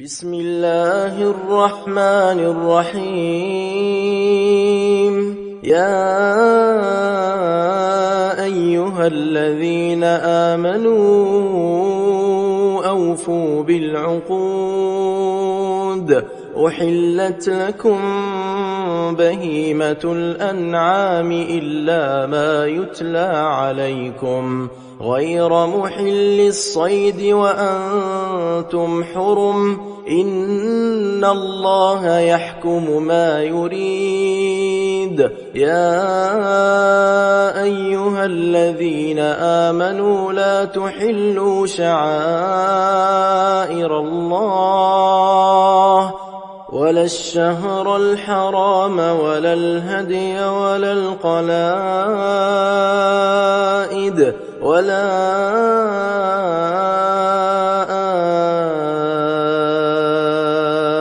بسم الله الرحمن الرحيم. يا أيها الذين آمنوا أوفوا بالعقود. أحلت لكم بهيمة الأنعام إلا ما يتلى عليكم غير محل الصيد وأنتم حرم. إن الله يحكم ما يريد. يا أيها الذين آمنوا لا تحلوا شعائر الله ولا الشهر الحرام ولا الهدي ولا القلائد ولا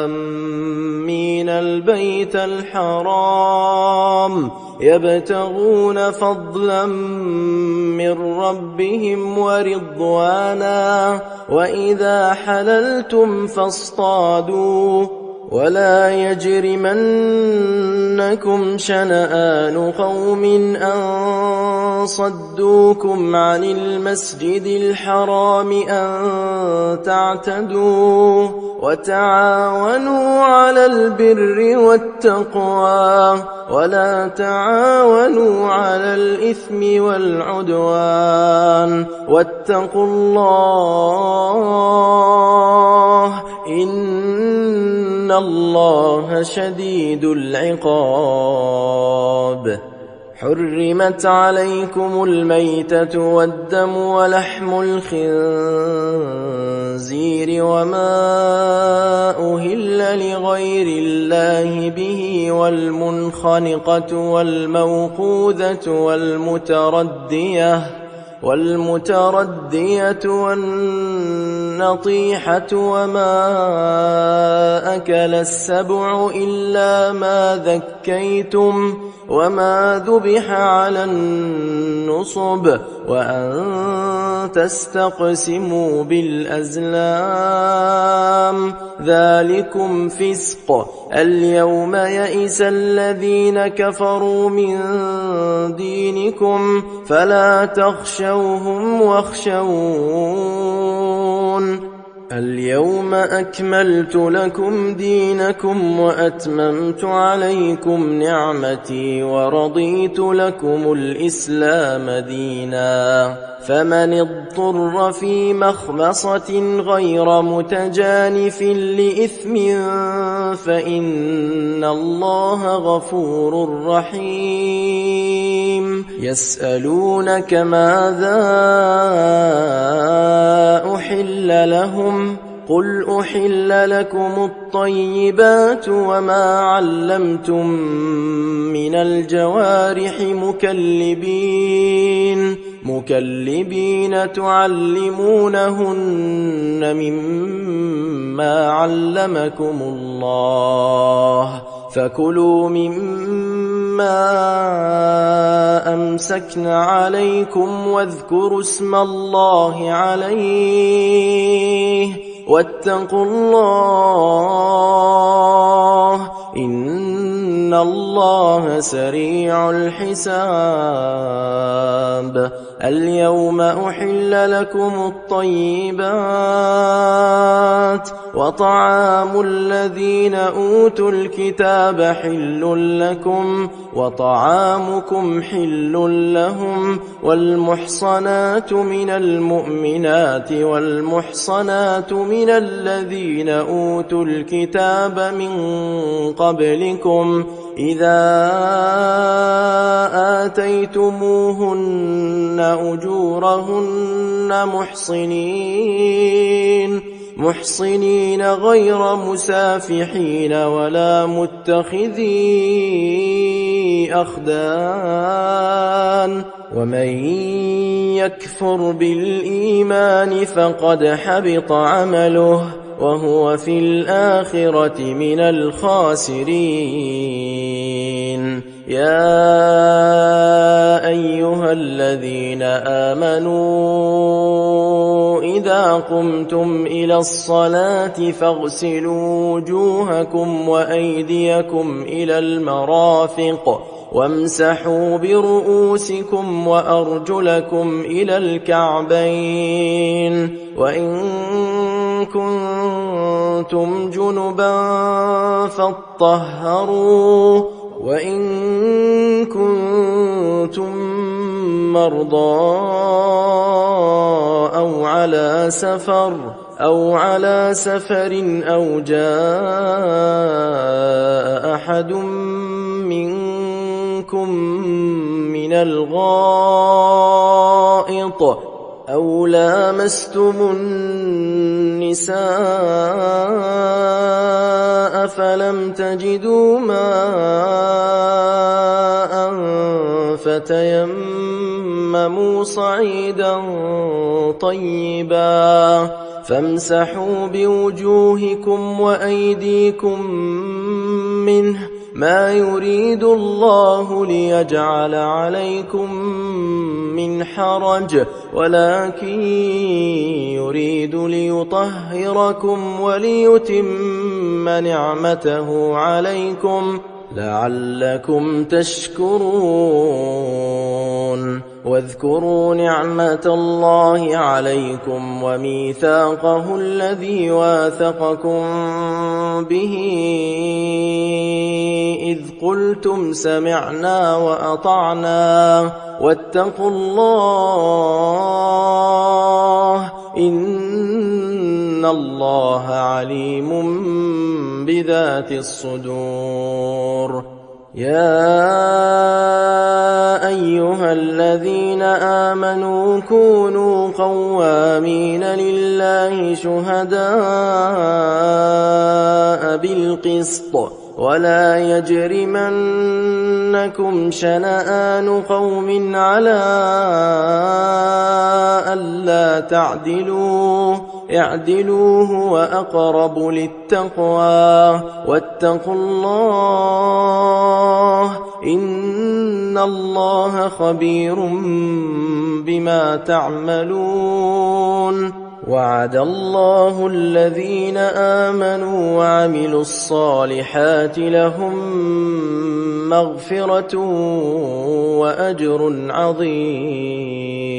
آمين البيت الحرام يبتغون فضلا من ربهم ورضوانا. وإذا حللتم فاصطادوا ولا يجرمنكم شنآن قوم أن صدوكم عن المسجد الحرام أن تعتدوا. وتعاونوا على البر والتقوى ولا تعاونوا على الإثم والعدوان. واتقوا الله إن الله شديد العقاب. حرمت عليكم الميتة والدم ولحم الخنزير وما أهل لغير الله به والمنخنقة والموقوذة والمتردية والنطيحة وما أكل السبع إلا ما ذكيتم وما ذبح على النصب وأن تستقسموا بالأزلام ذلكم فسق. اليوم يئس الذين كفروا من دينكم فلا تخشوهم واخشون. اليوم أكملت لكم دينكم وأتممت عليكم نعمتي ورضيت لكم الإسلام دينا. فمن اضطر في مخمصة غير متجانف لإثم فإن الله غفور رحيم. يسألونك ماذا أحل لهم قل أحل لكم الطيبات وما علمتم من الجوارح مكلبين تعلمونهن مما علمكم الله فكلوا مما أمسكن عليكم واذكروا اسم الله عليه واتقوا الله إن الله سريع الحساب. اليوم أحل لكم الطيبات وطعام الذين أوتوا الكتاب حل لكم وطعامكم حل لهم والمحصنات من المؤمنات والمحصنات من الذين أوتوا الكتاب من قبلكم إذا آتيتموهن أجورهن محصنين غير مسافحين ولا متخذي أخدان. ومن يكفر بالإيمان فقد حبط عمله وهو في الآخرة من الخاسرين. يا أيها الذين آمنوا إذا قمتم إلى الصلاة فاغسلوا وجوهكم وأيديكم إلى المرافق وامسحوا برؤوسكم وأرجلكم إلى الكعبين، وإن كنتم جنبا فاطهروا، وإن كنتم مرضى أو على سفر أو جاء أحد منكم من الغائط أو لامستم النساء فلم تجدوا ماء فتيمموا صعيدا طيبا فامسحوا بوجوهكم وأيديكم منه، ما يريد الله ليجعل عليكم من حرج، ولكن يريد ليطهركم وليتم نعمته عليكم لعلكم تشكرون. واذكروا نعمة الله عليكم وميثاقه الذي واثقكم به إذ قلتم سمعنا وأطعنا واتقوا الله إن الله عليم بذات الصدور. يا أيها الذين آمنوا كونوا قوامين لله شهداء بالقسط ولا يجرمنكم شنآن قوم على ألا تعدلوا، اعدلوا هو أقرب للتقوى، واتقوا الله إن الله خبير بما تعملون. وعد الله الذين آمنوا وعملوا الصالحات لهم مغفرة وأجر عظيم.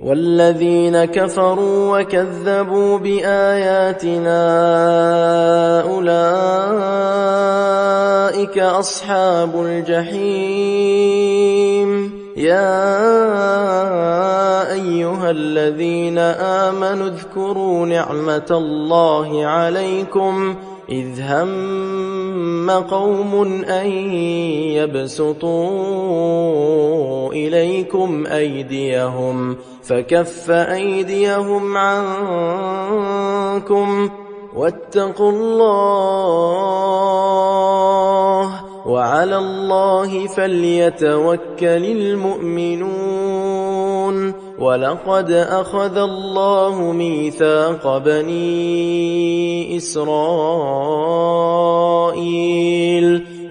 والذين كفروا وكذبوا بآياتنا أولئك أصحاب الجحيم. يا أيها الذين آمنوا اذكروا نعمة الله عليكم إذ هم قوم أن يبسطوا إليكم أيديهم فكف أيديهم عنكم واتقوا الله وعلى الله فليتوكل المؤمنون. ولقد أخذ الله ميثاق بني إسرائيل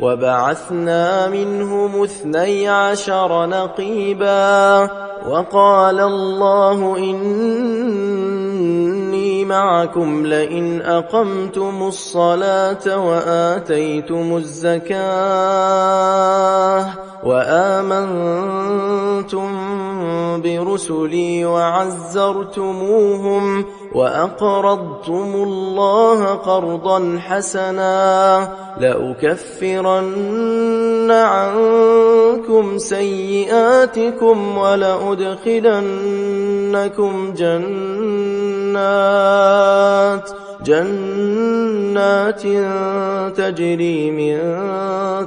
وبعثنا منهم 12 نقيبا وقال الله إني معكم لئن أقمتم الصلاة وآتيتم الزكاة وآمنتم برسلي وعزرتموهم وأقرضتم الله قرضا حسنا لأكفرن عنكم سيئاتكم ولأدخلنكم جنات تجري من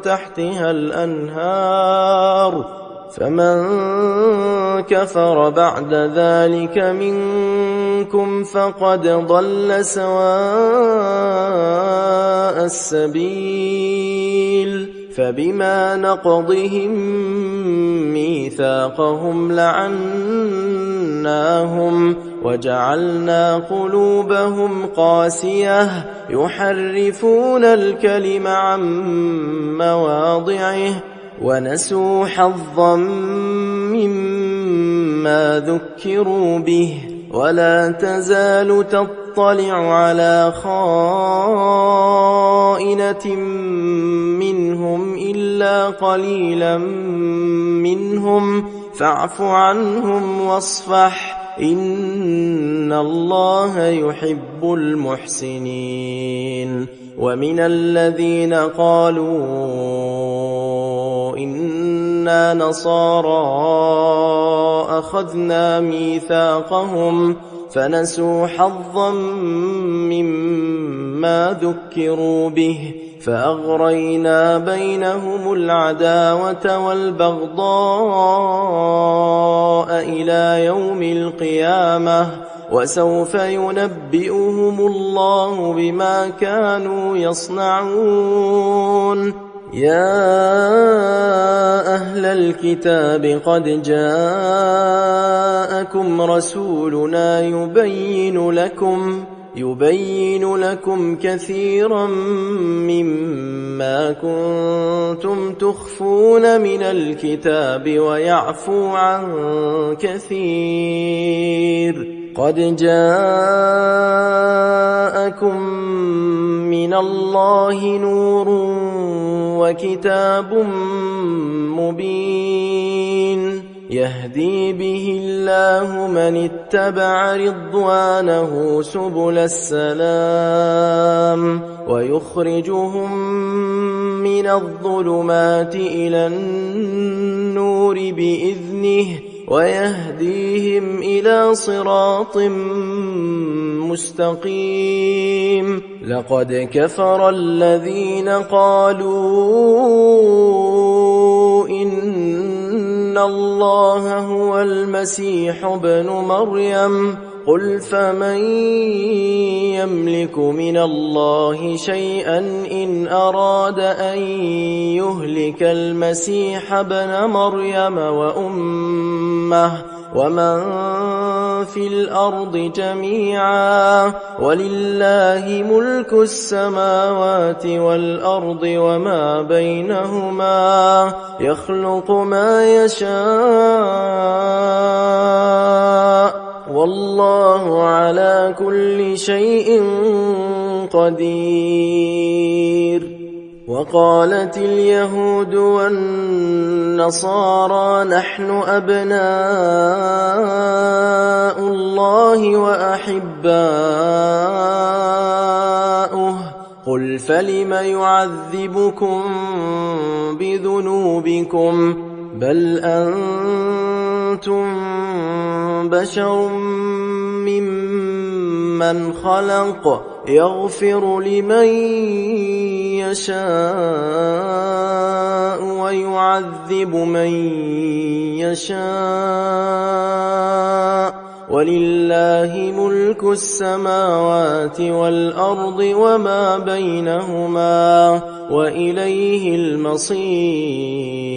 تحتها الأنهار فمن كفر بعد ذلك منكم فقد ضل سواء السبيل. فبما نقضهم ميثاقهم لعناهم وجعلنا قلوبهم قاسية يحرفون الكلم عن مواضعه ونسوا حظا مما ذكروا به ولا تزال تطلع على خائنة منهم إلا قليلا منهم فاعف عنهم واصفح إن الله يحب المحسنين. ومن الذين قالوا إنا نصارى أخذنا ميثاقهم فنسوا حظا مما ذكروا به فأغرينا بينهم العداوة والبغضاء إلى يوم القيامة وسوف ينبئهم الله بما كانوا يصنعون. يا أهل الكتاب قد جاءكم رسولنا يبين لكم كثيرا مما كنتم تخفون من الكتاب ويعفو عن كثير. قد جاءكم من الله نور وكتاب مبين يهدي به الله من اتبع رضوانه سبل السلام ويخرجهم من الظلمات إلى النور بإذنه ويهديهم إلى صراط مستقيم. لقد كفر الذين قالوا إن الله هو المسيح ابن مريم قل فمن يملك من الله شيئا إن أراد أن يهلك المسيح ابن مريم وأمه ومن في الأرض جميعا ولله ملك السماوات والأرض وما بينهما يخلق ما يشاء والله على كل شيء قدير. وقالت اليهود والنصارى نحن أبناء الله وأحباؤه قل فلم يعذبكم بذنوبكم بل أنتم بشر ممن خلق يغفر لمن يشاء ويعذب من يشاء ولله ملك السماوات والأرض وما بينهما وإليه المصير.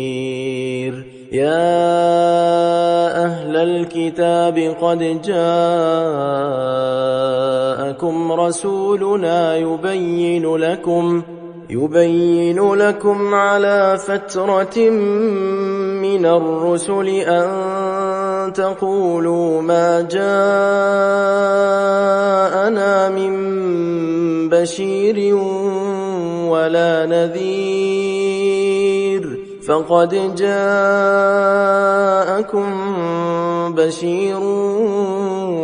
يا أهل الكتاب قد جاءكم رسولنا يبين لكم على فترة من الرسل أن تقولوا ما جاءنا من بشير ولا نذير فقد جاءكم بشير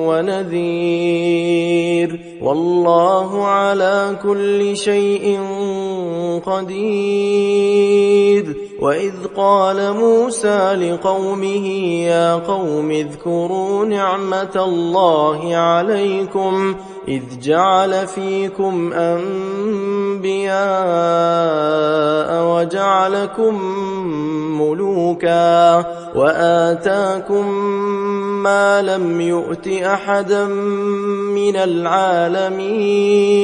ونذير والله على كل شيء قدير. وإذ قال موسى لقومه يا قوم اذكروا نعمة الله عليكم إذ جعل فيكم أنبياء وجعلكم ملوكا وآتاكم ما لم يؤت أحدا من العالمين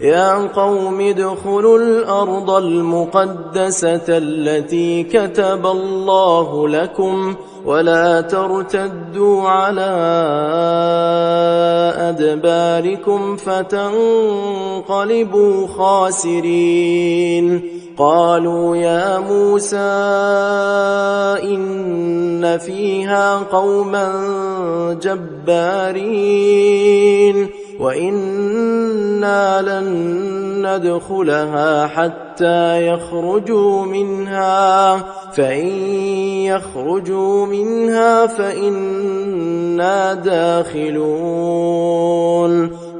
يا قوم ادخلوا الأرض المقدسة التي كتب الله لكم ولا ترتدوا على أدباركم فتنقلبوا خاسرين قالوا يا موسى إن فيها قوما جبارين وإنا لن ندخلها حتى يخرجوا منها فإن يخرجوا منها فإنا داخلون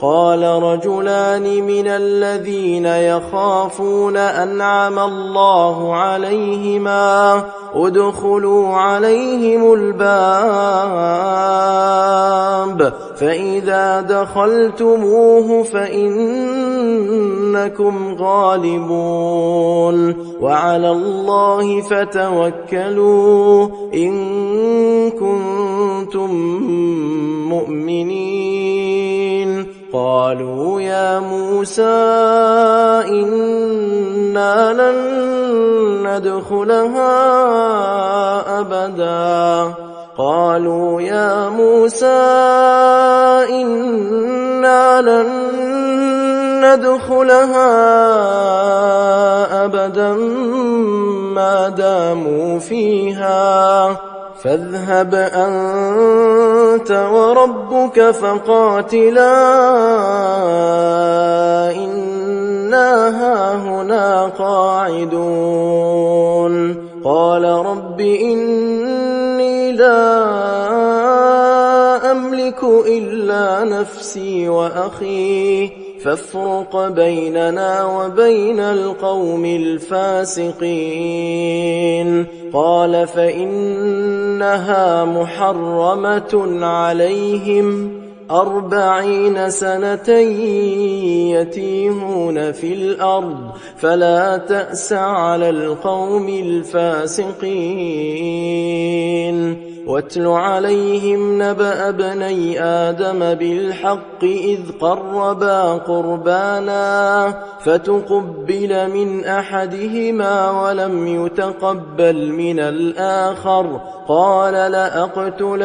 قال رجلان من الذين يخافون أنعم الله عليهما ادخلوا عليهم الباب فإذا دخلتموه فإنكم غالبون وعلى الله فتوكلوا إن كنتم مؤمنين قالوا يا موسى إنا لن ندخلها أبدا قالوا يا موسى إنا لن ندخلها أبدا ما داموا فيها فاذهب أنت وربك فقاتلا إنا هاهنا قاعدون قال رب إني لا أملك إلا نفسي وأخي فافرق بيننا وبين القوم الفاسقين قال فإنها محرمة عليهم 40 سنة يتيهون في الأرض فلا تأس على القوم الفاسقين واتل عليهم نبأ ابني آدم بالحق إذ قربا قربانا فتقبل من أحدهما ولم يتقبل من الآخر قال لأقتلنك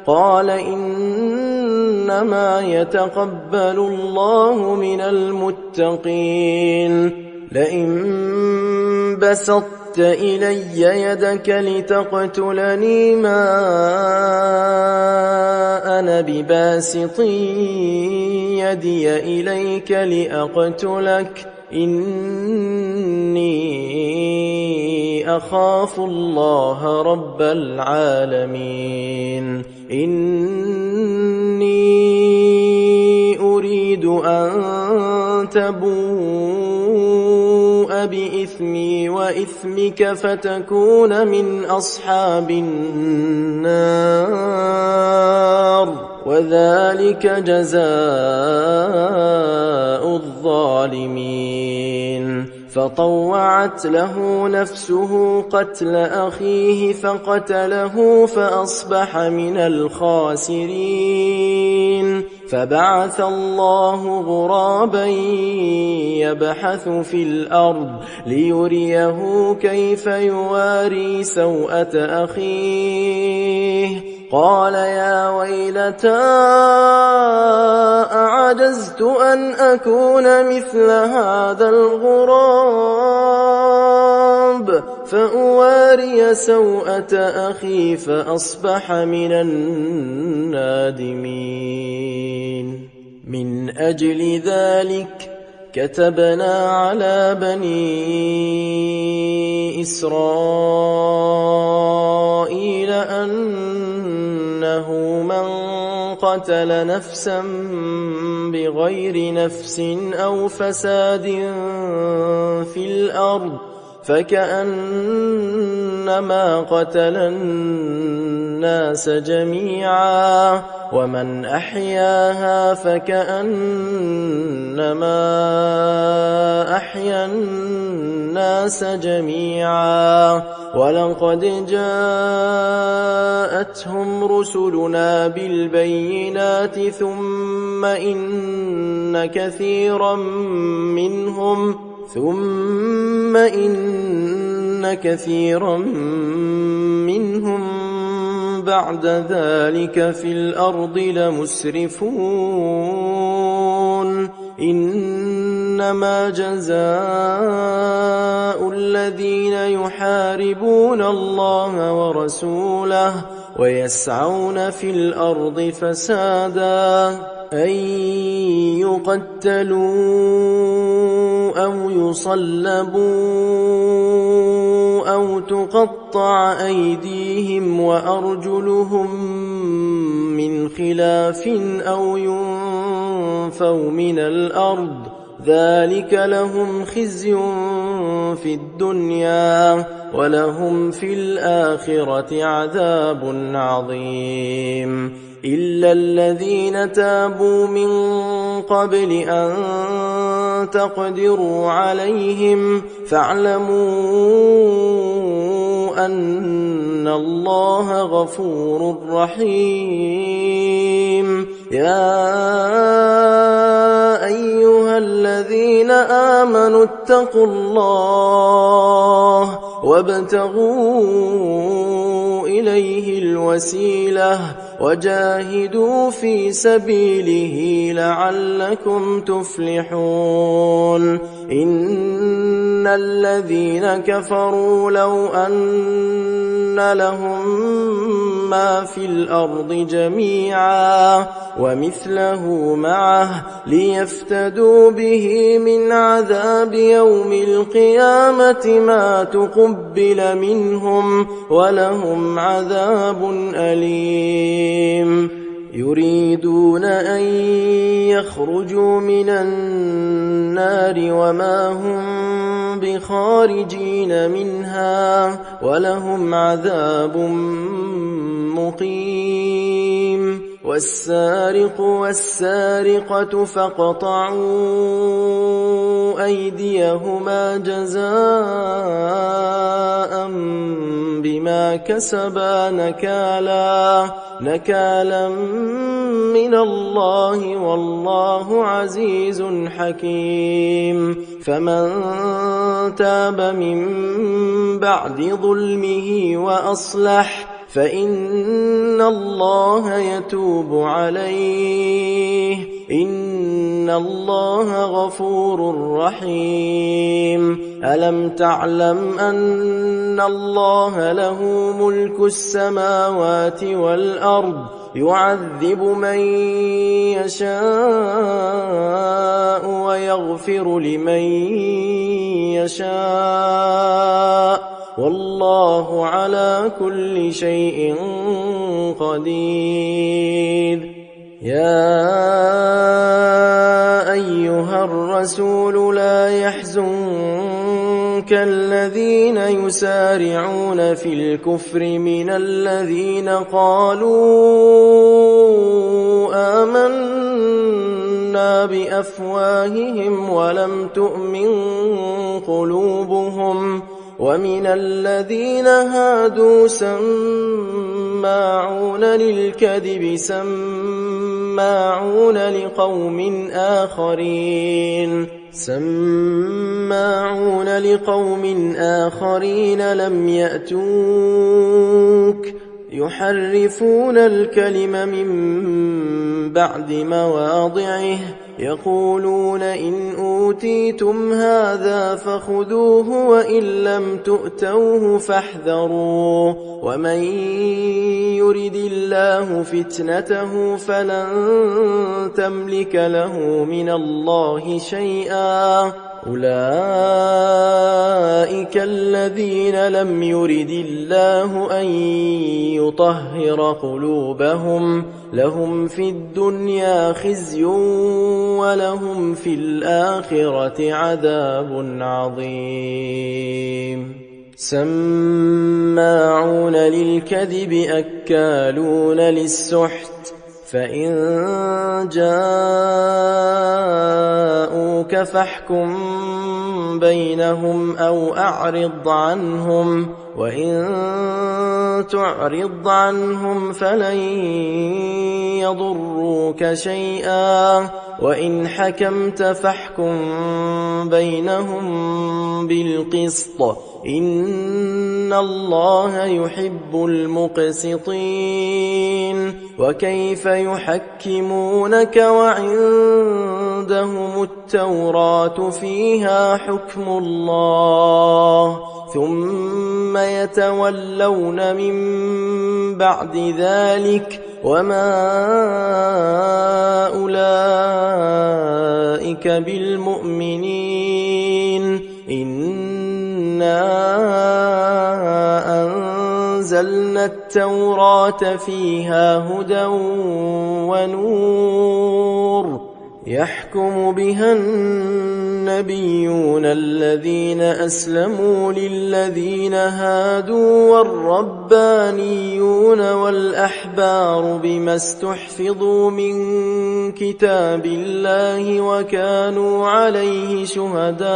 قال إنما يتقبل الله من المتقين لئن بسطت إلي يدك لتقتلني ما أنا بباسط يدي إليك لأقتلك إني أخاف الله رب العالمين إني أريد أن تبوء بإثمي وإثمك فتكون من أصحاب النار وذلك جزاء الظالمين فطوعت له نفسه قتل أخيه فقتله فأصبح من الخاسرين فبعث الله غرابا يبحث في الأرض ليريه كيف يواري سوءة أخيه قال يا ويلتى أعجزت أن أكون مثل هذا الغراب فأواري سوءة أخي فأصبح من النادمين من أجل ذلك كتبنا على بني إسرائيل أنه من قتل نفسا بغير نفس أو فساد في الأرض فكأنما قتل الناس جميعا ومن أحياها فكأنما أحيا الناس جميعا ولقد جاءتهم رسلنا بالبينات ثم إن كثيرا منهم بعد ذلك في الأرض لمسرفون إنما جزاء الذين يحاربون الله ورسوله ويسعون في الأرض فسادا أن يقتلوا أو يصلبوا أو تقطع أيديهم وأرجلهم من خلاف أو ينفوا من الأرض ذلك لهم خزي في الدنيا ولهم في الآخرة عذاب عظيم إلا الذين تابوا من قبل أن تقدروا عليهم فاعلموا أن الله غفور رحيم يا أيها الذين آمنوا اتقوا الله وابتغوا إليه الوسيلة وجاهدوا في سبيله لعلكم تفلحون إن الذين كفروا لو أن لهم ما في الأرض جميعا ومثله معه ليفتدوا به من عذاب يوم القيامة ما تقبل منهم ولهم عذاب أليم يريدون أن يخرجوا من النار وما هم بخارجين منها ولهم عذاب مقيم والسارق والسارقة فاقطعوا أيديهما جزاء بما كسبا نكالا من الله والله عزيز حكيم فمن تاب من بعد ظلمه وأصلح فإن الله يتوب عليه إن الله غفور رحيم ألم تعلم أن الله له ملك السماوات والأرض يعذب من يشاء ويغفر لمن يشاء والله على كل شيء قدير يا أيها الرسول لا يحزنك الذين يسارعون في الكفر من الذين قالوا آمنا بأفواههم ولم تؤمن قلوبهم ومن الذين هادوا سماعون للكذب سماعون لقوم آخرين لم يأتوك يحرفون الكلم من بعد مواضعه يقولون إن أوتيتم هذا فخذوه وإن لم تؤتوه فاحذروا ومن يرد الله فتنته فلن تملك له من الله شيئا أولئك الذين لم يرد الله أن يطهر قلوبهم لهم في الدنيا خزي ولهم في الآخرة عذاب عظيم سماعون للكذب أكالون للسحت فإن جاءوك فاحكم بينهم أو أعرض عنهم وإن تعرض عنهم فلن يضروك شيئا وإن حكمت فاحكم بينهم بالقسط إن الله يحب المقسطين وكيف يحكمونك وعندهم التوراة فيها حكم الله ثم يتولون من بعد ذلك وما أولئك بالمؤمنين إنا أنزلنا التوراة فيها هدى ونور يحكم بها النبيون الذين أسلموا للذين هادوا والربانيون والأحبار بما استحفظوا من كتاب الله وكانوا عليه شهداء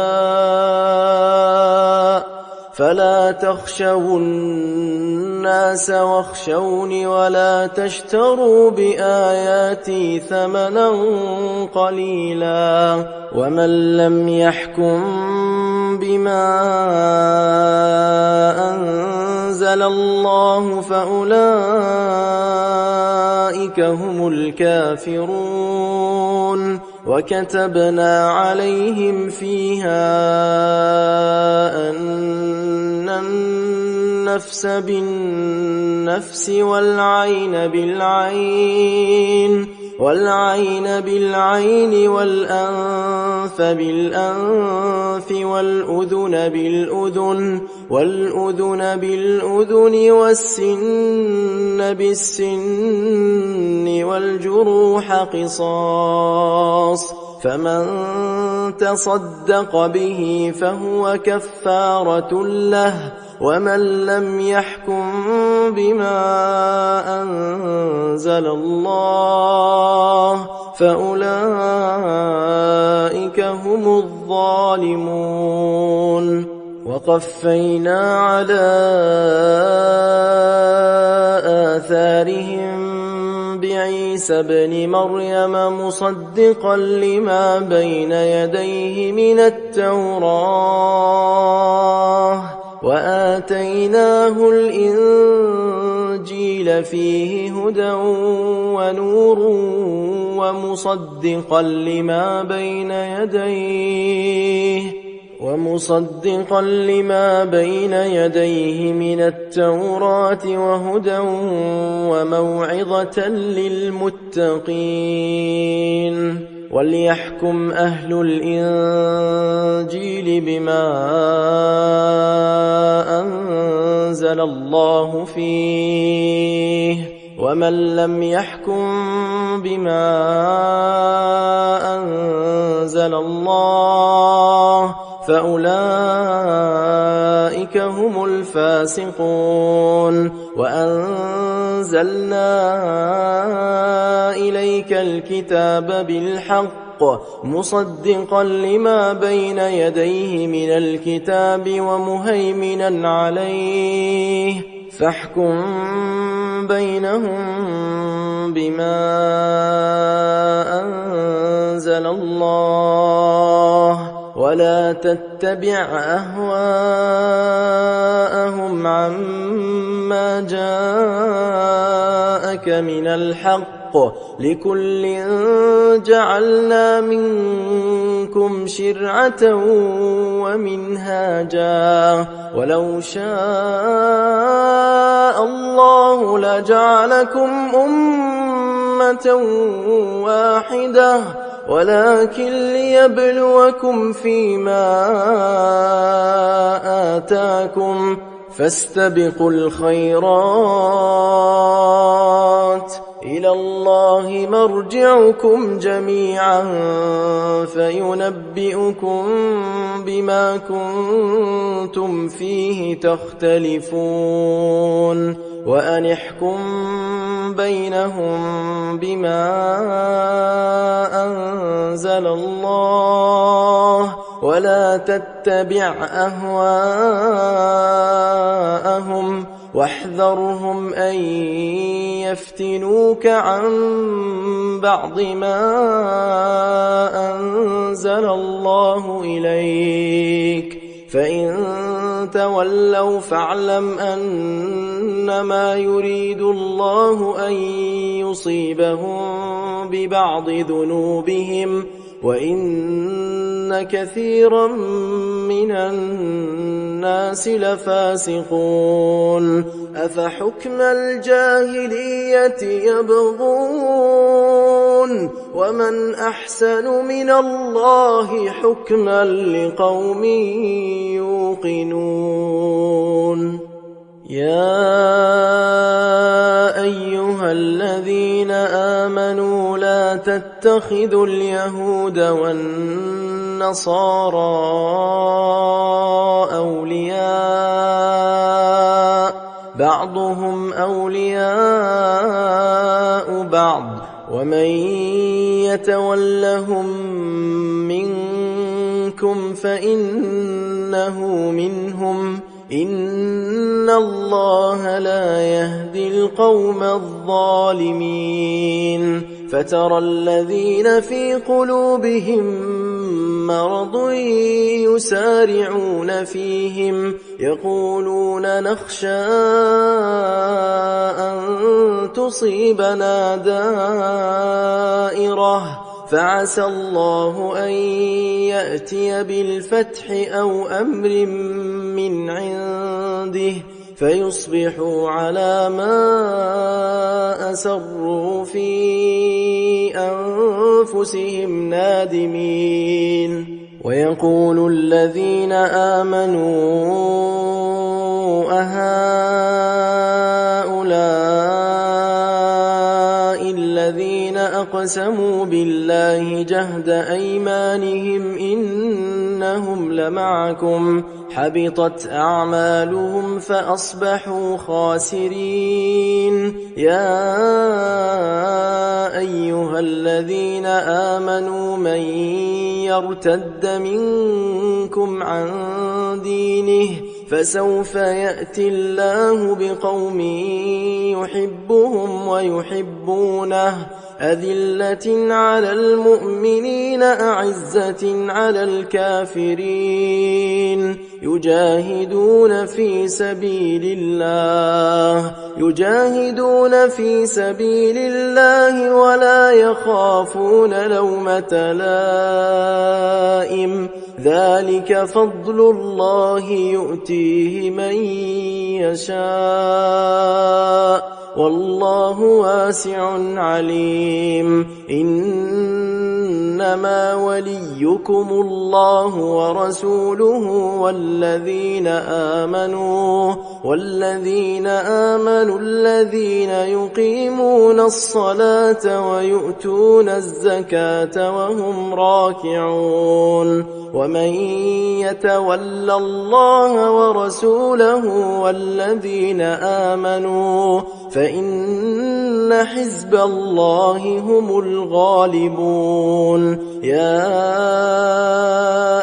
فلا تخشوا الناس واخشوني ولا تشتروا بآياتي ثمنا قليلا ومن لم يحكم بما أنزل الله فأولئك هم الكافرون وكتبنا عليهم فيها أن النفس بالنفس والعين بالعين والأنف بالأنف والأذن بالأذن والسن بالسن والجروح قصاص فمن تصدق به فهو كفارة له ومن لم يحكم بما أنزل الله فأولئك هم الظالمون وقفينا على آثارهم بعيسى ابن مريم مصدقا لما بين يديه من التوراة وآتيناه الإنجيل فيه هدى ونور ومصدقا لما بين يديه من التوراة وهدى وموعظة للمتقين وليحكم أهل الإنجيل بما أنزل الله فيه ومن لم يحكم بما أنزل الله فأولئك هم الفاسقون وأنزلنا إليك الكتاب بالحق مصدقا لما بين يديه من الكتاب ومهيمنا عليه فاحكم بينهم بما أنزل الله ولا تتبع أهواءهم عما جاءك من الحق لكل جعلنا منكم شرعة ومنهاجا ولو شاء الله لجعلكم أمة واحدة ولكن ليبلوكم فيما آتاكم فاستبقوا الخيرات إلى الله مرجعكم جميعا فينبئكم بما كنتم فيه تختلفون وأن احكم بينهم بما أنزل الله ولا تتبع أهواءهم واحذرهم أن يفتنوك عن بعض ما أنزل الله إليك فإن تولوا فاعلم أنما يريد الله أن يصيبهم ببعض ذنوبهم وإن كثيرا من الناس لفاسقون أفحكم الجاهلية يبغون ومن أحسن من الله حكما لقوم يوقنون يا أيها الذين آمنوا لا تتخذوا اليهود والنصارى أولياء بعضهم أولياء بعض ومن يتولهم منكم فإنه منهم إن الله لا يهدي القوم الظالمين فترى الذين في قلوبهم مرض يسارعون فيهم يقولون نخشى أن تصيبنا دائرة فعسى الله أن يأتي بالفتح أو أمر من عنده فيصبحوا على ما أسروا في أنفسهم نادمين ويقول الذين آمنوا أهؤلاء الذين أقسموا بالله جهد أيمانهم إنهم لمعكم حبطت أعمالهم فأصبحوا خاسرين يا أيها الذين آمنوا من يرتد منكم عن دينه فسوف يأتي الله بقوم يحبهم ويحبونه أذلة على المؤمنين أعزة على الكافرين يجاهدون في سبيل الله ولا يخافون لومة لائم ذلك فضل الله يؤتيه من يشاء والله واسع عليم إنما وليكم الله ورسوله والذين آمنوا الذين يقيمون الصلاة ويؤتون الزكاة وهم راكعون ومن يتول الله ورسوله والذين آمنوا فإن حزب الله هم الغالبون يا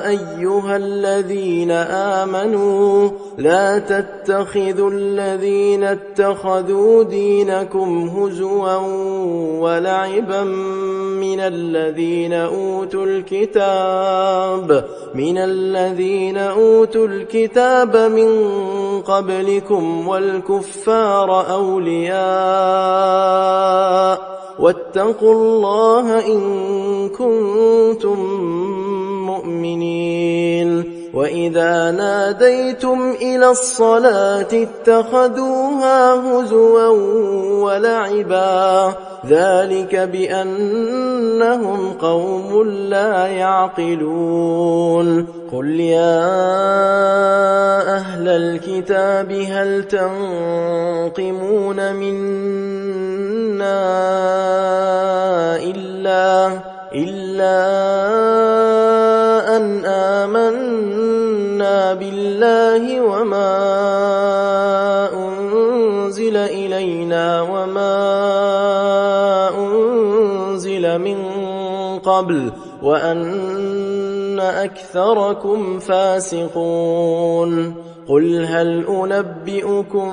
أيها الذين آمنوا لا تتخذوا الذين اتخذوا دينكم هزوا ولعبا من الذين أوتوا الكتاب من قبلكم والكفار أولياء واتقوا الله إن كنتم مؤمنين وإذا ناديتم إلى الصلاة اتخذوها هزوا ولعبا ذلك بأنهم قوم لا يعقلون قل يا أهل الكتاب هل تنقمون منا إلا أن آمنا بالله وما أنزل إلينا وما أنزل من قبل وأن أكثركم فاسقون قل هل أنبئكم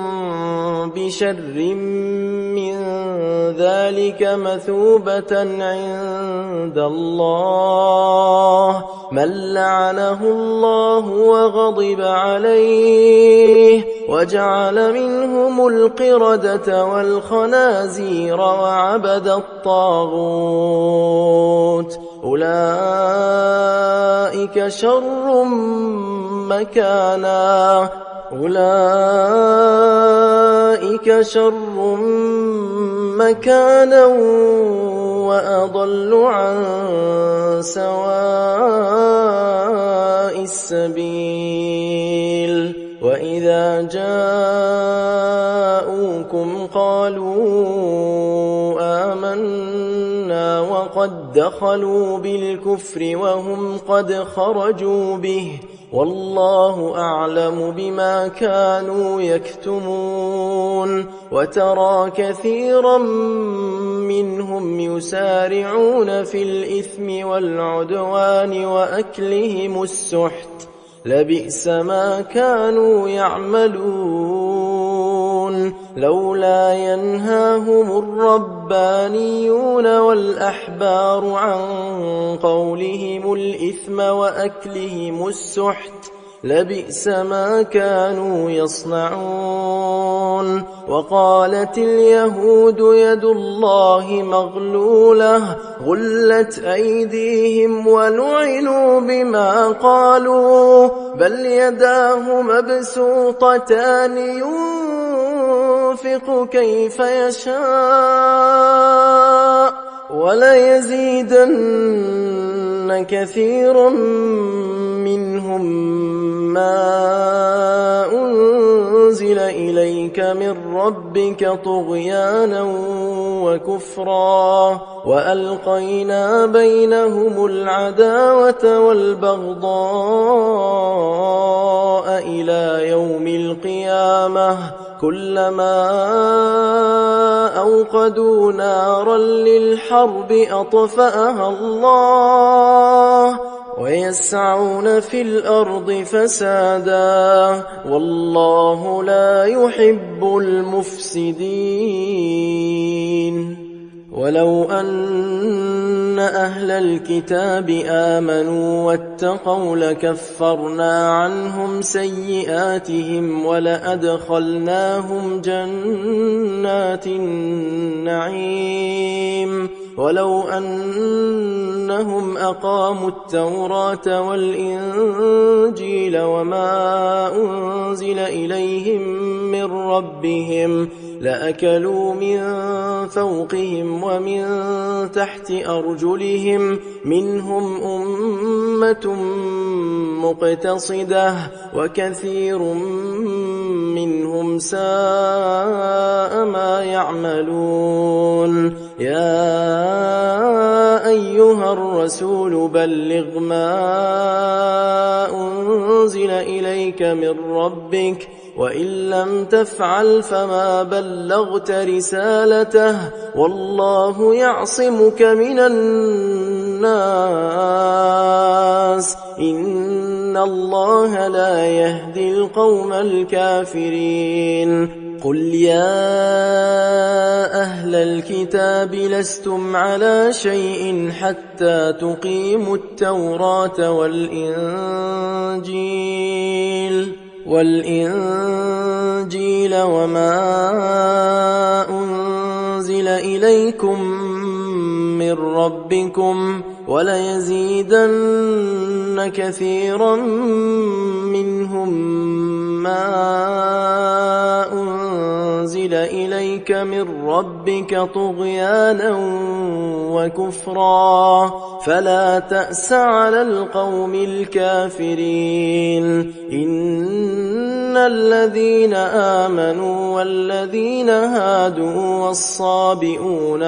بشر من ذلك مثوبة عند الله من لعنه الله وغضب عليه وجعل منهم القردة والخنازير وعبد الطاغوت أولئك شر مكانا وأضل عن سواء السبيل وإذا جاءوكم قالوا آمنا وقد دخلوا بالكفر وهم قد خرجوا به والله أعلم بما كانوا يكتمون وترى كثيرا منهم يسارعون في الإثم والعدوان وأكلهم السحت لبئس ما كانوا يعملون لولا ينهاهم الربانيون والأحبار عن قولهم الإثم وأكلهم السحت لبئس ما كانوا يصنعون وقالت اليهود يد الله مغلولة غلت أيديهم ولعنوا بما قالوا بل يداه مبسوطتان ينفق كيف يشاء وليزيدن كثيرا منهم ما أنزل إليك من ربك طغيانا وكفرا وألقينا بينهم العداوة والبغضاء إلى يوم القيامة كلما أوقدوا نارا للحرب أطفأها الله ويسعون في الأرض فسادا والله لا يحب المفسدين ولو أن أهل الكتاب آمنوا واتقوا لكفرنا عنهم سيئاتهم ولأدخلناهم جنات النعيم ولو أنهم أقاموا التوراة والإنجيل وما أنزل إليهم من ربهم لأكلوا من فوقهم ومن تحت أرجلهم منهم أمة مقتصدة وكثير منهم ساء ما يعملون يا أيها الرسول بلغ ما أنزل إليك من ربك وإن لم تفعل فما بلغت رسالته والله يعصمك من الناس إن الله لا يهدي القوم الكافرين قل يا أهل الكتاب لستم على شيء حتى تقيموا التوراة والإنجيل وما أنزل إليكم من ربكم وليزيدن كثيرا منهم ما أنزل إليك من ربك طغيانا وكفرا فلا تأس على القوم الكافرين. إن الذين آمنوا والذين هادوا والصابئون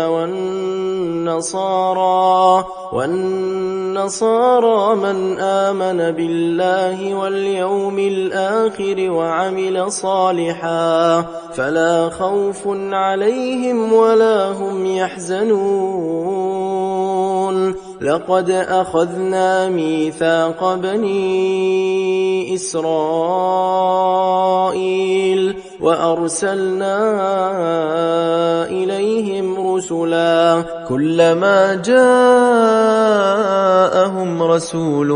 والنصارى من آمن بالله واليوم الآخر وعمل صالحا فلا خوف عليهم ولا هم يحزنون. لقد أخذنا ميثاق بني إسرائيل وأرسلنا إليهم رسلا كلما جاءهم رسول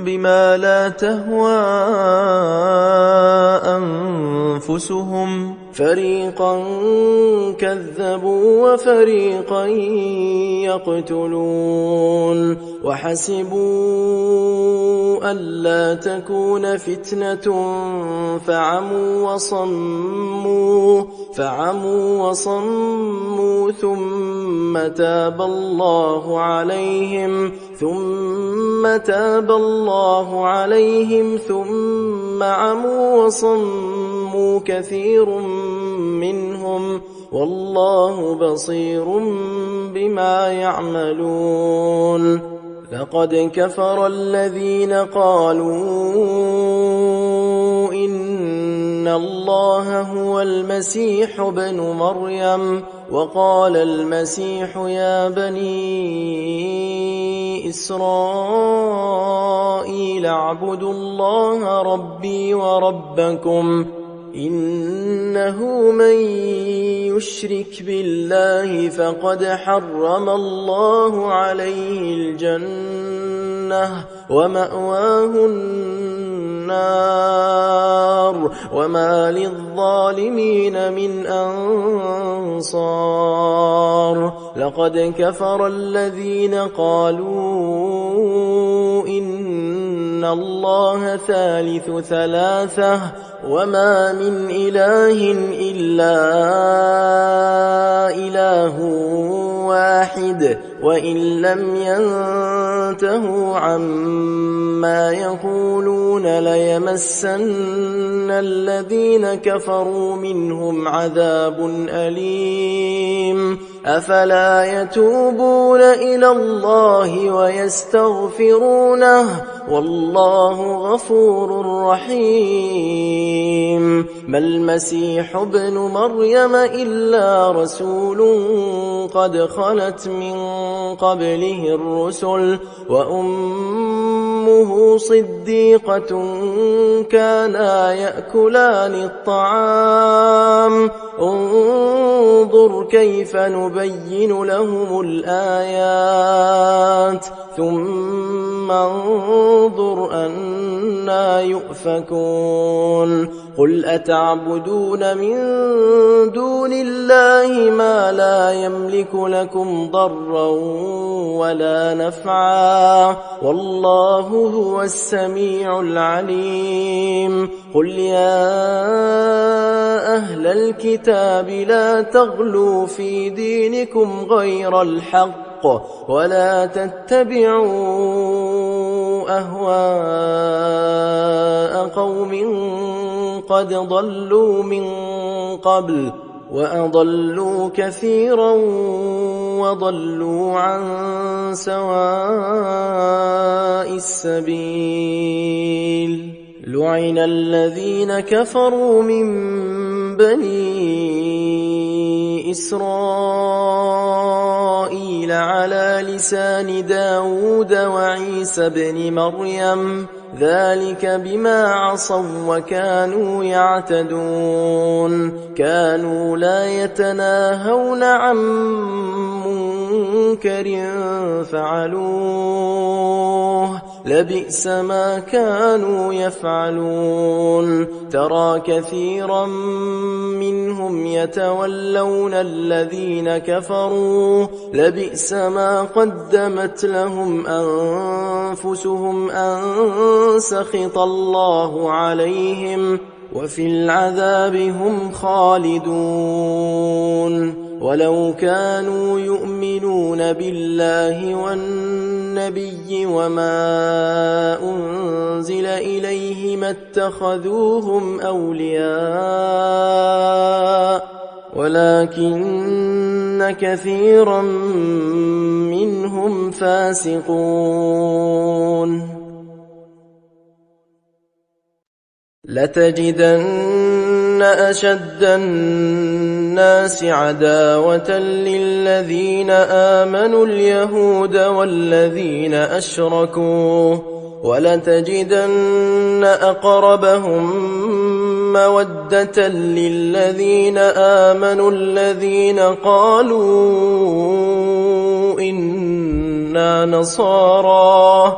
بما لا تهوى أنفسهم فريقا كذبوا وفريقا يقتلون. وحسبوا ألا تكون فتنة فعموا وصموا ثم تاب الله عليهم ثم عموا وصموا كثير منهم والله بصير بما يعملون. لقد كفر الذين قالوا إن الله هو المسيح ابن مريم وقال المسيح يا بني إسرائيل اعبدوا الله ربي وربكم إنه من يشرك بالله فقد حرم الله عليه الجنة ومأواه النار وما للظالمين من أنصار. لقد كفر الذين قالوا إن الله ثالث ثلاثة وما من إله إلا إله واحد وإن لم ينتهوا عما يقولون ليمسن الذين كفروا منهم عذاب أليم. أفلا يتوبون إلى الله ويستغفرونه والله غفور رحيم. ما المسيح ابن مريم إلا رسول قد خلت من قبله الرسل وأمه صديقة كانا يأكلان الطعام انظر كيف نبين لهم الآيات ثم انظر أنى يؤفكون. قل أتعبدون من دون الله ما لا يملك لكم ضرا ولا نفعا والله هو السميع العليم. قل يا أهل الكتاب لا تغلوا في دينكم غير الحق ولا تتبعوا أهواء قوم قد ضلوا من قبل وأضلوا كثيرا وضلوا عن سواء السبيل. لعن الذين كفروا من بني إسرائيل على لسان داود وعيسى بن مريم ذلك بما عصوا وكانوا يعتدون. كانوا لا يتناهون عن منكر فعلوه لبئس ما كانوا يفعلون ترى كثيرا منهم يتولون الذين كفروا لبئس ما قدمت لهم أنفسهم أن سخط الله عليهم وفي العذاب هم خالدون ولو كانوا يؤمنون بالله والنبي وما أنزل إليه ما اتخذوهم أولياء ولكن كثيرا منهم فاسقون لتجدن أشد الناس عداوة للذين آمنوا اليهود والذين أشركوا ولتجدن أقربهم مودة للذين آمنوا الذين قالوا إنا نصارى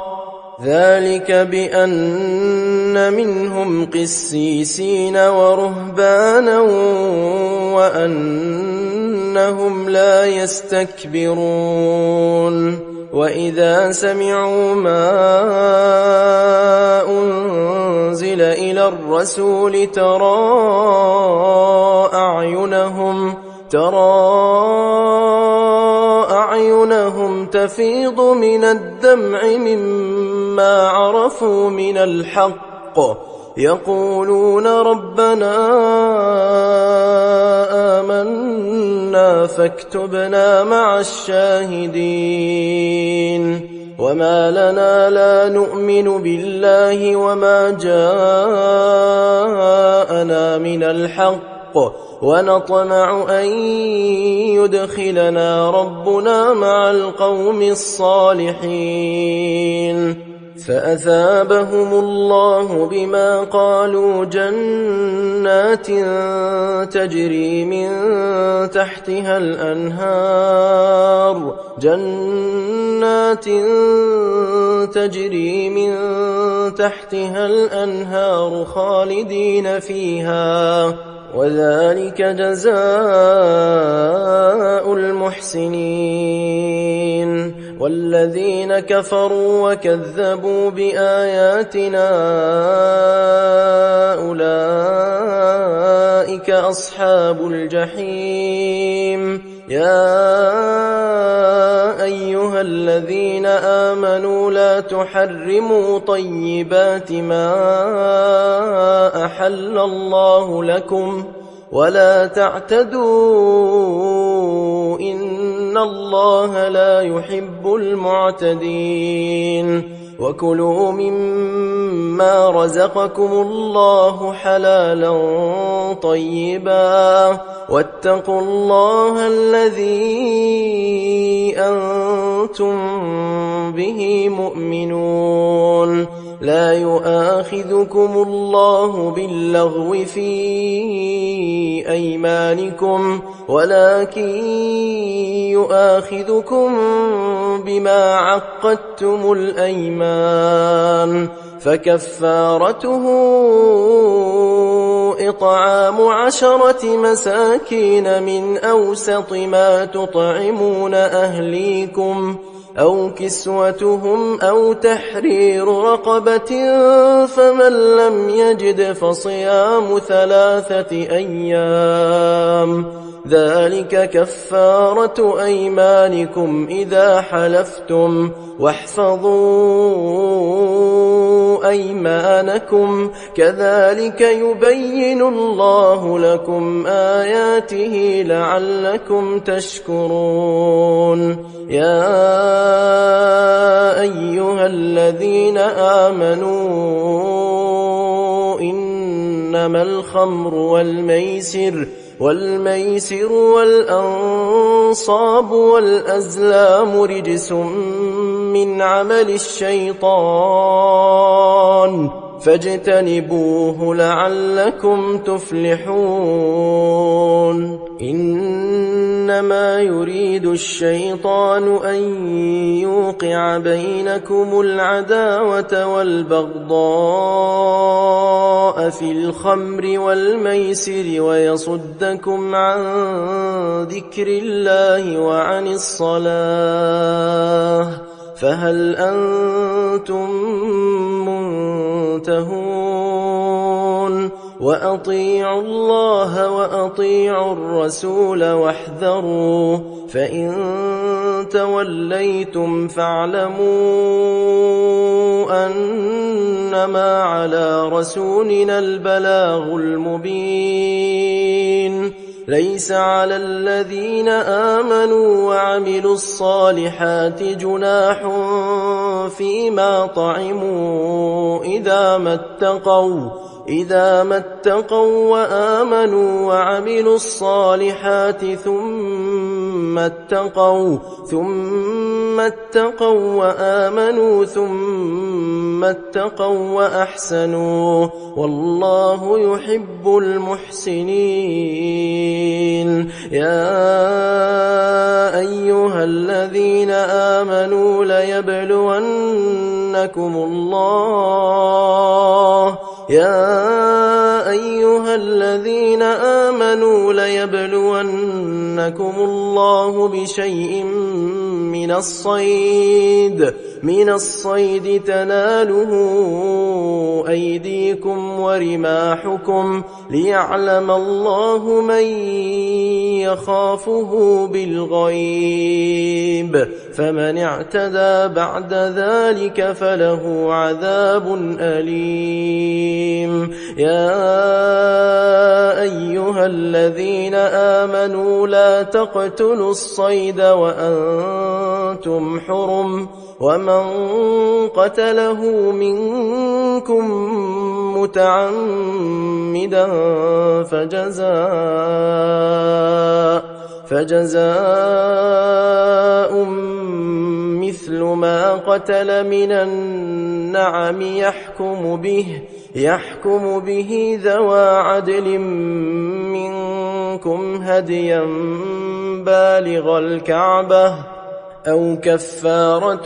ذلك بأن منهم قسيسين ورهبانا وأنهم لا يستكبرون وإذا سمعوا ما أنزل إلى الرسول ترى أعينهم تفيض من الدمع مما عرفوا من الحق يقولون ربنا آمنا فاكتبنا مع الشاهدين وما لنا لا نؤمن بالله وما جاءنا من الحق ونطمع أن يدخلنا ربنا مع القوم الصالحين فأثابهم الله بما قالوا جنات تجري من تحتها الأنهار خالدين فيها وذلك جزاء المحسنين والذين كفروا وكذبوا بآياتنا أولئك أصحاب الجحيم يا أيها الذين آمنوا لا تحرموا طيبات ما أحل الله لكم ولا تعتدوا إن الله لا يحب المعتدين وكلوا مما رزقكم الله حلالا طيبا واتقوا الله الذي أنتم به مؤمنون لا يؤاخذكم الله باللغو في أيمانكم ولكن يؤاخذكم بما عقدتم الأيمان فكفارته إطعام 10 مساكين من أوسط ما تطعمون أهليكم أو كسوتهم أو تحرير رقبة فمن لم يجد فصيام 3 أيام ذلك كفارة أيمانكم إذا حلفتم واحفظوا أيمانكم كذلك يبين الله لكم آياته لعلكم تشكرون يا أيها الذين آمنوا إنما الخمر والميسر والأنصاب والأزلام رجس من عمل الشيطان فاجتنبوه لعلكم تفلحون إنما يريد الشيطان أن يوقع بينكم العداوة والبغضاء في الخمر والميسر ويصدكم عن ذكر الله وعن الصلاة فهل أنتم منتهون وأطيعوا الله وأطيعوا الرسول واحذروا فإن توليتم فاعلموا أنما على رسولنا البلاغ المبين ليس على الذين آمنوا وعملوا الصالحات جناح فيما طعموا إذا ما اتقوا وآمنوا وعملوا الصالحات ثم اتقوا وآمنوا ثم اتقوا وأحسنوا والله يحب المحسنين يا أيها الذين آمنوا ليبلونكم الله بشيء من الصيد تناله أيديكم ورماحكم ليعلم الله من يخافه بالغيب فمن اعتدى بعد ذلك فله عذاب أليم يا أيها الذين آمنوا لا تقتلوا الصيد وأنتم حرم ومن قتله منكم متعمدا فجزاء مثل ما قتل من النعم يحكم به ذوى عدل منكم هديا بالغ الكعبة أو كفارة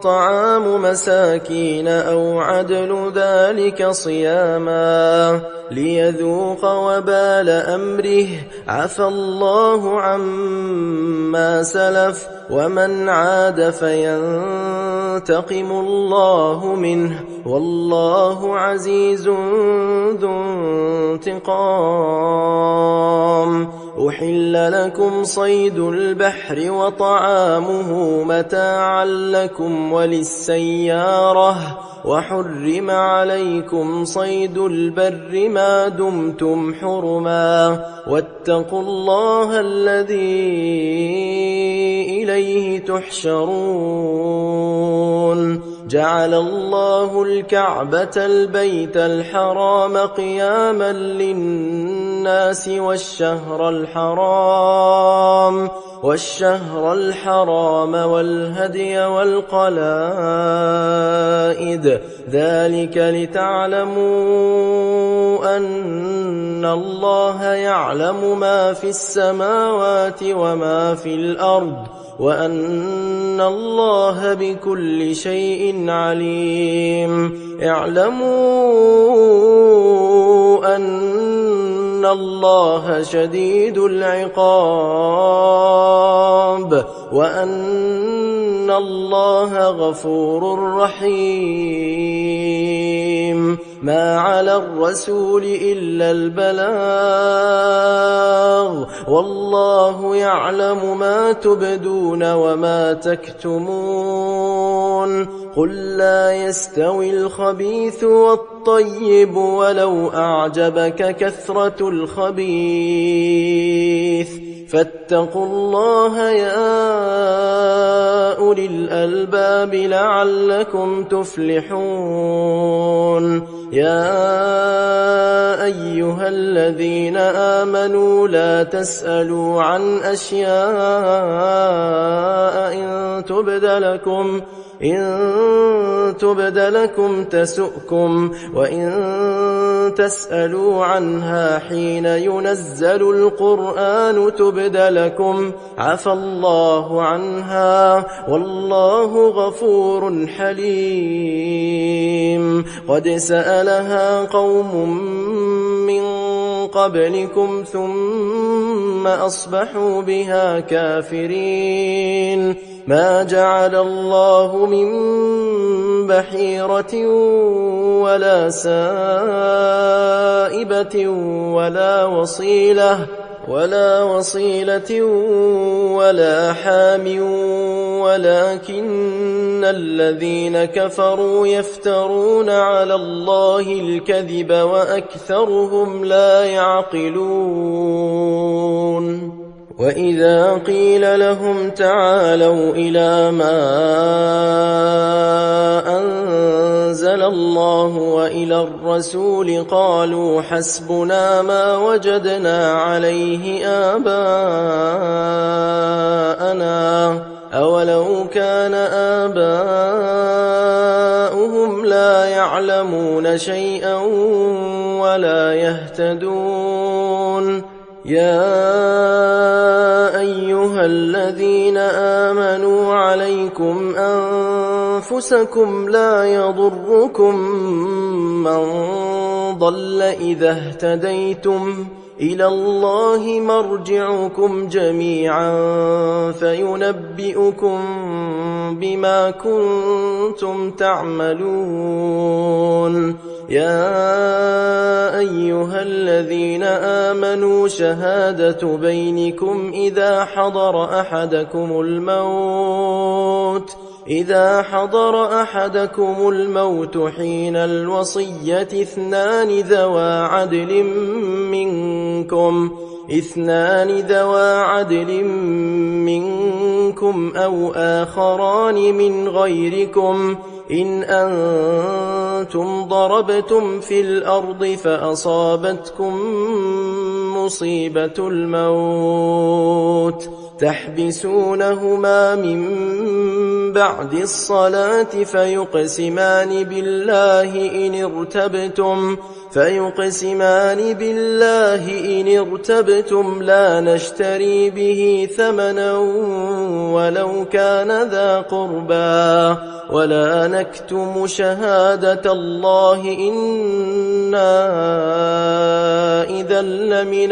طعام مساكين أو عدل ذلك صياما ليذوق وبال أمره عفى الله عما سلف ومن عاد فينتقم الله منه والله عزيز ذو انتقام أحل لكم صيد البحر وطعامه متاعا لكم وللسيارة وحرم عليكم صيد البر ما دمتم حرما واتقوا الله الذي إليه تحشرون جعل الله الكعبة البيت الحرام قياما للناس والشهر الحرام والهدي والقلائد ذلك لتعلموا أن الله يعلم ما في السماوات وما في الأرض وأن الله بكل شيء عليم اعلموا أن الله شديد العقاب وأن الله غفور رحيم ما على الرسول إلا البلاغ والله يعلم ما تبدون وما تكتمون قل لا يستوي الخبيث والطيب ولو أعجبك كثرة الخبيث فاتقوا الله يا أولي الألباب لعلكم تفلحون يا أيها الذين آمنوا لا تسألوا عن أشياء إن تبد لكم تسؤكم وإن تسألوا عنها حين ينزل القرآن تبد لكم عفى الله عنها والله غفور حليم. قد سألها قوم من قبلكم ثم أصبحوا بها كافرين. ما جعل الله من بحيرة ولا سائبة ولا وصيلة ولا حام ولكن الذين كفروا يفترون على الله الكذب وأكثرهم لا يعقلون. وإذا قيل لهم تعالوا إلى ما أنزل الله وإلى الرسول قالوا حسبنا ما وجدنا عليه آباءنا أولو كان آباؤهم لا يعلمون شيئا ولا يهتدون. يا أيها الذين آمنوا عليكم أنفسكم لا يضركم من ضل إذا اهتديتم إلى الله مرجعكم جميعا فينبئكم بما كنتم تعملون. يا أيها الذين آمنوا شهادة بينكم إذا حضر أحدكم الموت حين الوصية اثنان ذوا عدل منكم أو آخران من غيركم إن أنتم ضربتم في الأرض فأصابتكم مصيبة الموت تحبسونهما من بعد الصلاة فيقسمان بالله إن ارتبتم لا نشتري به ثمنا ولو كان ذا قربى ولا نكتم شهادة الله إنا إذا لمن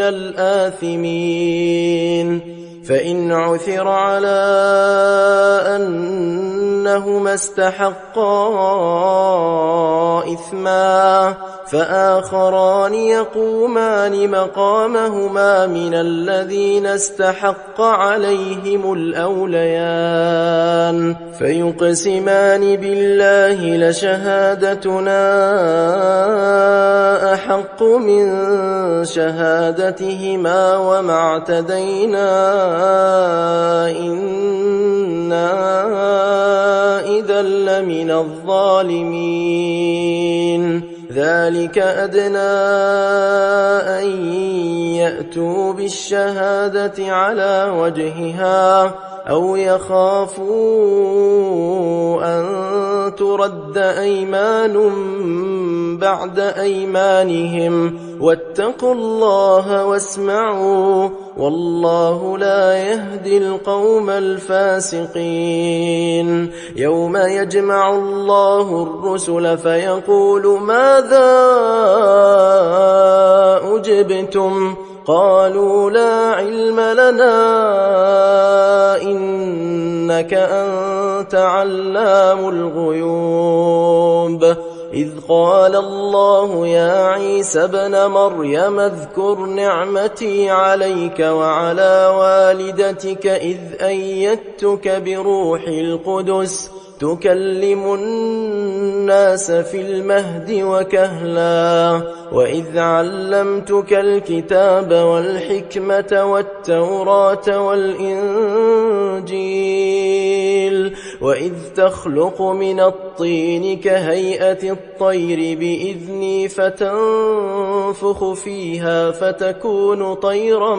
الآثمين. فإن عثر على أنهما استحقا إثما فآخران يقومان مقامهما من الذين استحق عليهم الأوليان فيقسمان بالله لشهادتنا أحق من شهادتهما وما اعتدينا إنا إذا لمن الظالمين. ذلك أدنى أن يأتوا بالشهادة على وجهها أو يخافوا أن ترد أيمان بعد أيمانهم واتقوا الله واسمعوا والله لا يهدي القوم الفاسقين. يوم يجمع الله الرسل فيقول ماذا أجبتم قالوا لا علم لنا إنك أنت علام الغيوب. إذ قال الله يا عيسى ابن مريم اذكر نعمتي عليك وعلى والدتك إذ أيدتك بروح القدس تكلم الناس في المهد وكهلا وإذ علمتك الكتاب والحكمة والتوراة والإنجيل وإذ تخلق من الطين كهيئة الطير بإذني فتنفخ فيها فتكون طيرا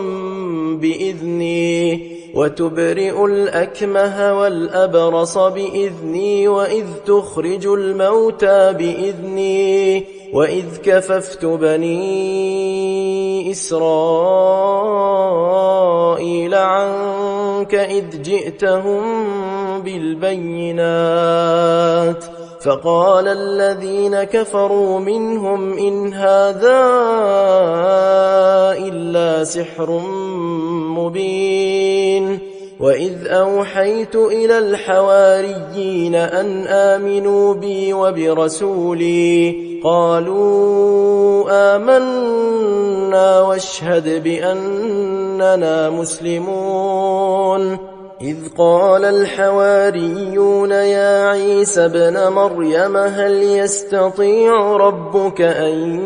بإذني وتبرئ الأكمه والأبرص بإذني وإذ تخرج الموتى بإذني وإذ كففت بني إسرائيل عنك إذ جئتهم بالبينات فقال الذين كفروا منهم إن هذا إلا سحر مبين وإذ أوحيت إلى الحواريين أن آمنوا بي وبرسولي قالوا آمنا واشهد بأننا مسلمون إذ قال الحواريون يا عيسى ابن مريم هل يستطيع ربك أن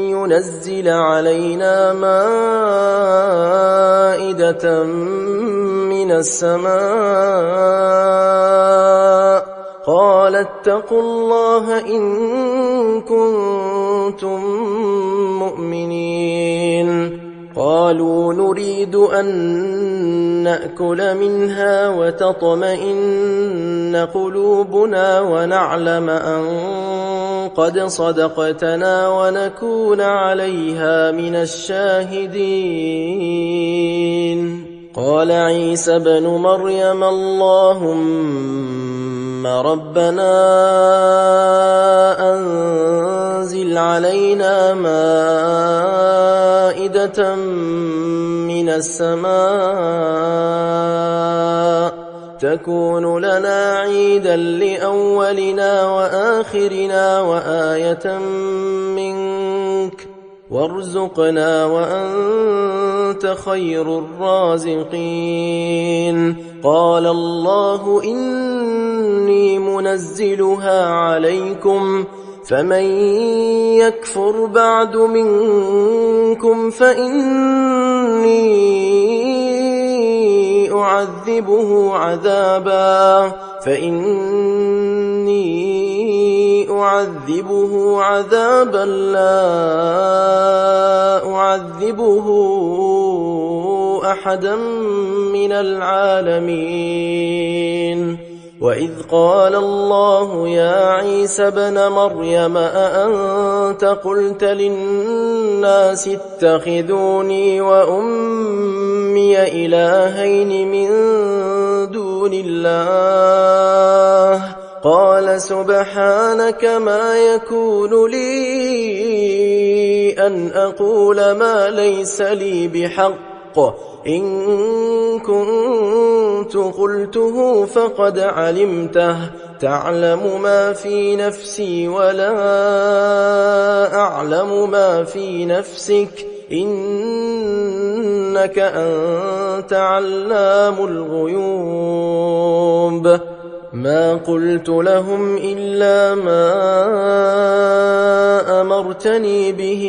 ينزل علينا مائدة من السماء قال اتقوا الله إن كنتم مؤمنين قالوا نريد أن نأكل منها وتطمئن قلوبنا ونعلم أن قد صدقتنا ونكون عليها من الشاهدين قال عيسى ابن مريم اللهم ربنا أنزل علينا مائدة من السماء تكون لنا عيدا لأولنا وآخرنا وآية منك وارزقنا وأنت خير الرازقين قال الله إني منزلها عليكم فمن يكفر بعد منكم فإني أعذبه عذابا لا أعذبه أحدا من العالمين وإذ قال الله يا عيسى ابن مريم أأنت قلت للناس اتخذوني وأمي إلهين من دون الله قال سبحانك ما يكون لي أن أقول ما ليس لي بحق إن كنت قلته فقد علمته تعلم ما في نفسي ولا أعلم ما في نفسك إنك أنت علام الغيوب ما قلت لهم إلا ما أمرتني به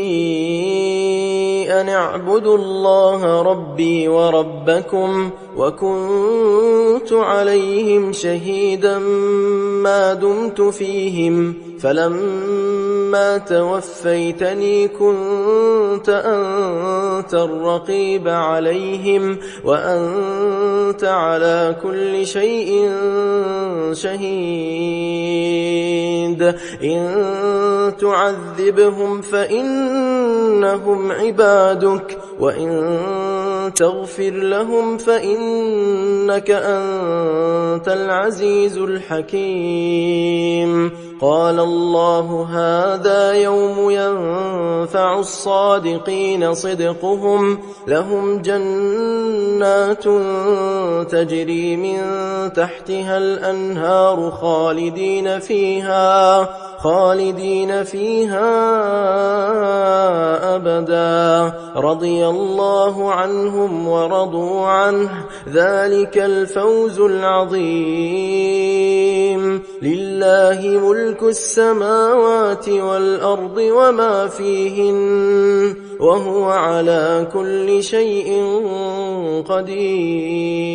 أن اعبدوا الله ربي وربكم وكنت عليهم شهيدا ما دمت فيهم فلما توفيتني كنت أنت الرقيب عليهم وأنت على كل شيء شهيد إن تعذبهم فإنهم عبادك وإن تغفر لهم فإنك أنت العزيز الحكيم قال الله هذا يوم ينفع الصادقين صدقهم لهم جنات تجري من تحتها الأنهار خالدين فيها أبدا رضي الله عنهم ورضوا عنه ذلك الفوز العظيم لله ملك السماوات والأرض وما فيهن وهو على كل شيء قدير